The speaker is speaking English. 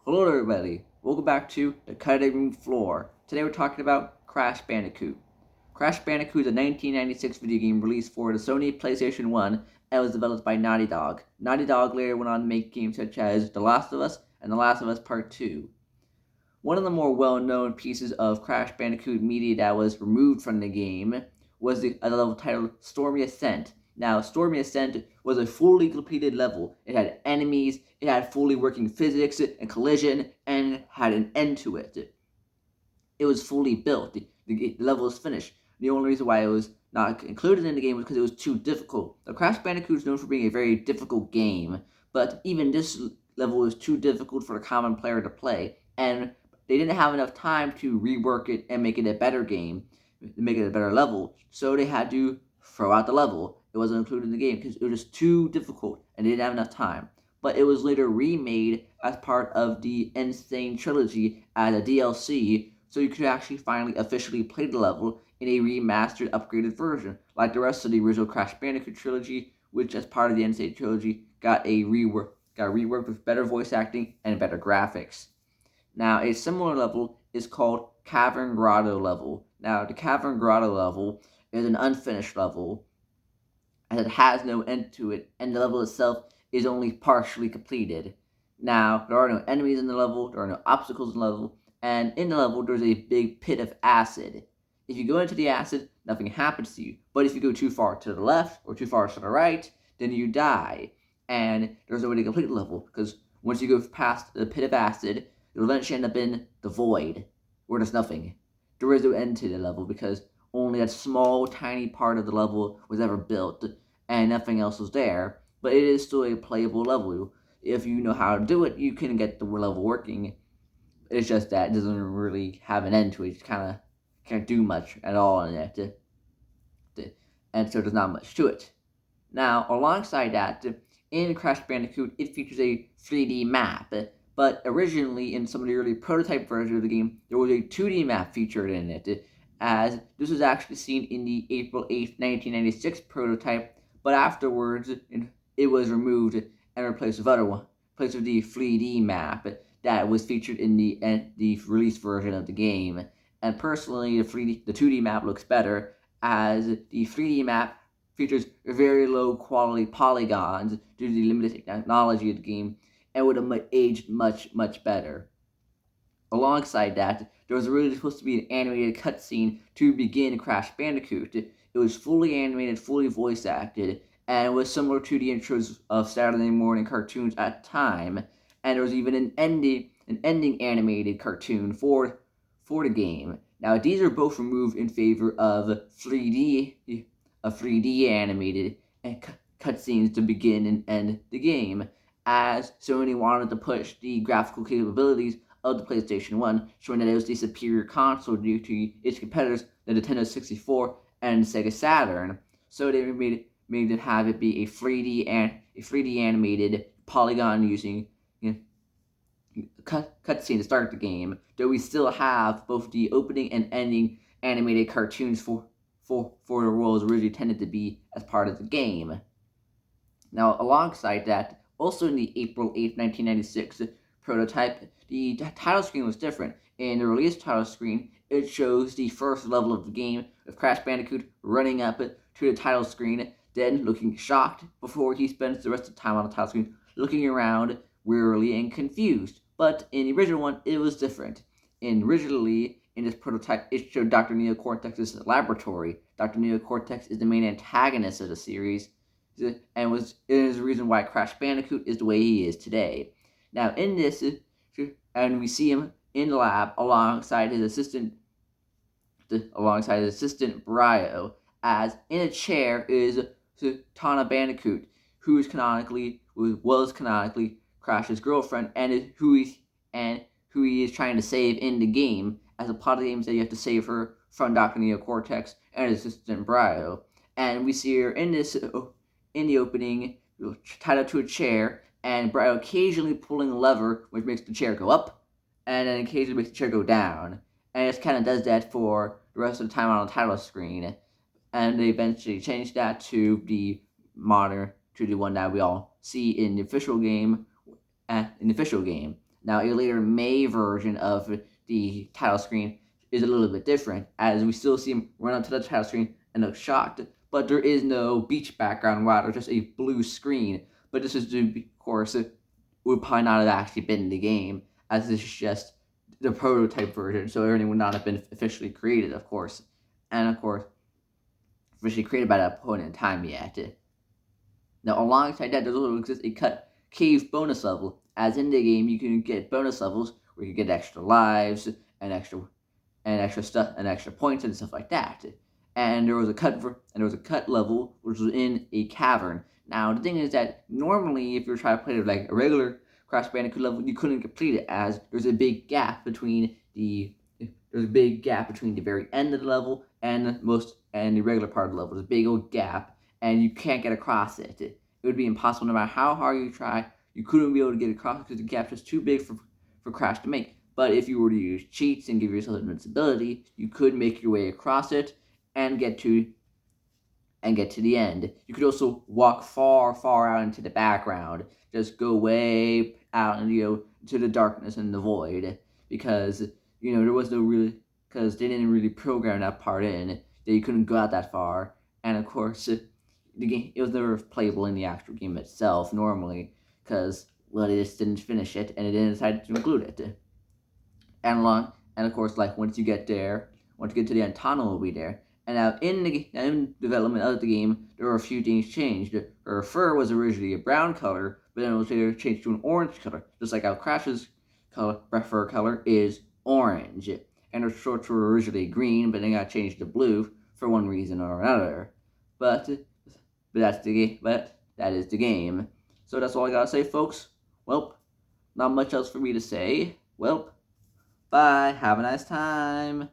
Hello everybody, welcome back to the cutting room floor. Today we're talking about Crash Bandicoot. Crash Bandicoot is a 1996 video game released for the Sony PlayStation 1 and was developed by Naughty Dog. Naughty Dog later went on to make games such as The Last of Us and The Last of Us Part 2. One of the more well-known pieces of Crash Bandicoot media that was removed from the game was a level titled Stormy Ascent. Now, Stormy Ascent was a fully completed level. It had enemies, it had fully working physics and collision, and had an end to it. It was fully built. The level was finished. The only reason why it was not included in the game was because it was too difficult. The Crash Bandicoot is known for being a very difficult game, but even this level was too difficult for a common player to play, and they didn't have enough time to rework it and make it a better game, make it a better level, so they had to throw out the level. It wasn't included in the game because it was just too difficult and they didn't have enough time. But it was later remade as part of the Insane Trilogy as a DLC, so you could actually finally officially play the level in a remastered, upgraded version, like the rest of the original Crash Bandicoot trilogy, which as part of the Insane Trilogy got reworked with better voice acting and better graphics. Now, a similar level is called Cavern Grotto level. Now, the Cavern Grotto level is an unfinished level, and it has no end to it, and the level itself is only partially completed. Now, there are no enemies in the level, there are no obstacles in the level, and in the level, there's a big pit of acid. If you go into the acid, nothing happens to you. But if you go too far to the left or too far to the right, then you die. And there's no way to complete the level, because once you go past the pit of acid, you'll eventually end up in the void, where there's nothing. There is no end to the level, because only a small, tiny part of the level was ever built, and nothing else was there. But it is still a playable level. If you know how to do it, you can get the level working. It's just that it doesn't really have an end to it. You kind of can't do much at all in it, and so there's not much to it. Now, alongside that, in Crash Bandicoot, it features a 3D map, but originally in some of the early prototype versions of the game, there was a 2D map featured in it, as this was actually seen in the April 8th, 1996 prototype, but afterwards it was removed and replaced with the 3D map that was featured in the release version of the game. And personally, the 2D map looks better, as the 3D map features very low quality polygons due to the limited technology of the game, and would have aged much better. Alongside that, there was really supposed to be an animated cutscene to begin Crash Bandicoot. It was fully animated, fully voice acted, and it was similar to the intros of Saturday morning cartoons at the time. And there was even an ending animated cartoon for the game. Now, these are both removed in favor of 3D animated cutscenes to begin and end the game, as Sony wanted to push the graphical capabilities of the PlayStation 1, showing that it was the superior console due to its competitors, the Nintendo 64 and Sega Saturn. So they made it have it be a 3D animated polygon using cutscene to start the game, though we still have both the opening and ending animated cartoons for the roles originally intended to be as part of the game. Now, alongside that, also in the April 8th, 1996 prototype, the title screen was different. In the release title screen, it shows the first level of the game with Crash Bandicoot running up to the title screen, then looking shocked before he spends the rest of the time on the title screen looking around wearily and confused. But in the original one, it was different. Originally, in this prototype, it showed Dr. Neocortex's laboratory. Dr. Neocortex is the main antagonist of the series, and it is the reason why Crash Bandicoot is the way he is today. Now, in this, and we see him in the lab alongside his assistant Brio, as in a chair is Tana Bandicoot, who was canonically Crash's girlfriend, and who he is trying to save in the game. As a part of the game, that you have to save her from Dr. Neocortex and his assistant Brio. And we see her in the opening, tied up to a chair, and Brio occasionally pulling a lever, which makes the chair go up, and then occasionally makes the chair go down. And it just kind of does that for the rest of the time on the title screen. And they eventually changed that to the one that we all see in the official game. Now, a later May version of the title screen is a little bit different, as we still see him run up to the title screen and look shocked, but there is no beach background, rather just a blue screen. But this is, of course, would probably not have actually been in the game, as this is just the prototype version, so everything would not have been officially created, of course. And of course, officially created by that point in time yet. Now, alongside that, there also exists a cut cave bonus level, as in the game you can get bonus levels where you can get extra lives and extra stuff and extra points and stuff like that. And there was a cut level which was in a cavern. Now the thing is that normally if you're trying to play it like a regular Crash Bandicoot level, you couldn't complete it, as there's a big gap between the very end of the level and the regular part of the level. There's a big old gap, and you can't get across it. It would be impossible no matter how hard you try. You couldn't be able to get across because the gap's just too big for Crash to make. But if you were to use cheats and give yourself invincibility, you could make your way across it and get to the end. You could also walk far, far out into the background. Just go way out and to the darkness and the void, because there was no really, because they didn't really program that part in, that you couldn't go out that far. And of course, the game, it was never playable in the actual game itself normally, because they just didn't finish it and they didn't decide to include it. And of course, like once you get to the end, tunnel will be there. And now in development of the game, there were a few things changed. Her fur was originally a brown color, but then it was later changed to an orange color, just like how Crash's fur color is orange. And her shorts were originally green, but then got changed to blue for one reason or another. But that is the game. So that's all I gotta say, folks. Well, not much else for me to say. Well, bye. Have a nice time.